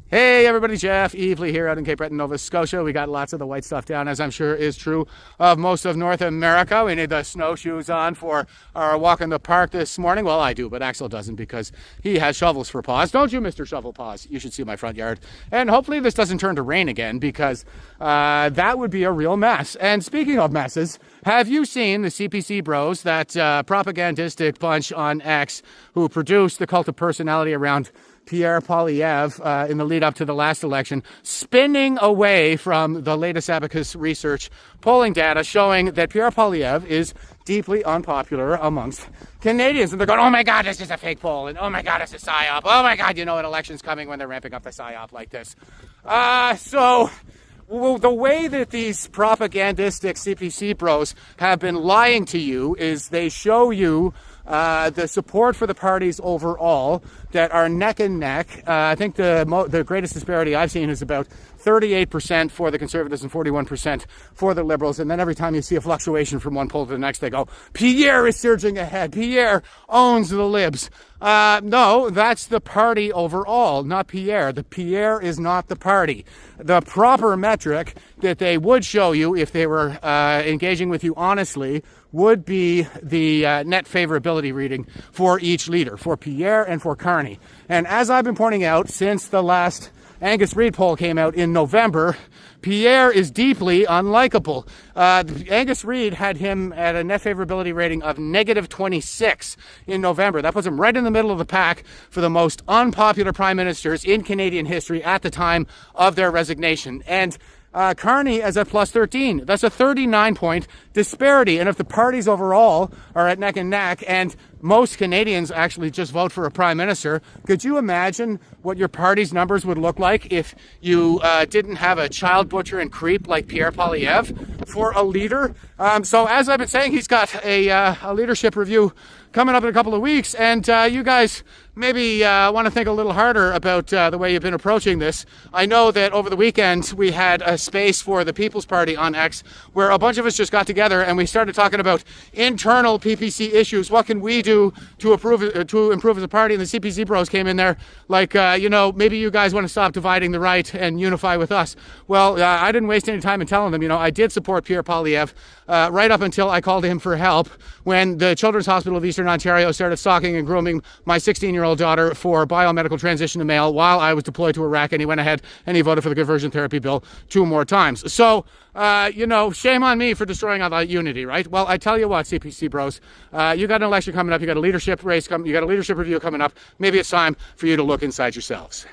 Hey everybody, Jeff Evely here out in Cape Breton, Nova Scotia. We got lots of the white stuff down, as I'm sure is true of most of North America. We need the snowshoes on for our walk in the park this morning. Well, I do, but Axel doesn't because he has shovels for paws. Don't you, Mr. Shovel Paws? You should see my front yard. And hopefully this doesn't turn to rain again because that would be a real mess. And speaking of messes, have you seen the CPC bros, that propagandistic bunch on X who produced the cult of personality around Poilievre in the lead up to the last election, spinning away from the latest Abacus research polling data showing that Pierre Poilievre is deeply unpopular amongst Canadians? And they're going, oh my God, this is a fake poll. And oh my God, it's a psyop. Oh my God, an election's coming when they're ramping up the psyop like this. Well, the way that these propagandistic CPC bros have been lying to you is they show you the support for the parties overall that are neck and neck. I think the greatest disparity I've seen is about 38% for the Conservatives and 41% for the Liberals. And then every time you see a fluctuation from one poll to the next, they go, Pierre is surging ahead. Pierre owns the Libs. No, that's the party overall, not Pierre. The Pierre is not the party. The proper metric that they would show you if they were engaging with you honestly would be the net favorability reading for each leader, for Pierre and for Carney. And as I've been pointing out since the last Angus Reid poll came out in November, Pierre is deeply unlikable. Angus Reid had him at a net favorability rating of -26 in November. That puts him right in the middle of the pack for the most unpopular prime ministers in Canadian history at the time of their resignation. And Carney is at +13. That's a 39-point disparity. And if the parties overall are at neck and neck, and most Canadians actually just vote for a prime minister, could you imagine what your party's numbers would look like if you didn't have a child butcher and creep like Pierre Poilievre for a leader? So as I've been saying, he's got a leadership review coming up in a couple of weeks, and you guys maybe want to think a little harder about the way you've been approaching this. I know that over the weekend we had a space for the People's Party on X where a bunch of us just got together and we started talking about internal PPC issues. What can we do to improve as a party? And the CPC bros came in there like, maybe you guys want to stop dividing the right and unify with us. Well, I didn't waste any time in telling them, I did support Pierre Poilievre right up until I called him for help when the Children's Hospital of Eastern Ontario started stalking and grooming my 16-year-old daughter for biomedical transition to male while I was deployed to Iraq, and he went ahead and he voted for the conversion therapy bill 2 more times. So, shame on me for destroying all that unity, right? Well, I tell you what, CPC bros, you got an election coming up, you got a leadership race coming, you got a leadership review coming up. Maybe it's time for you to look inside yourselves.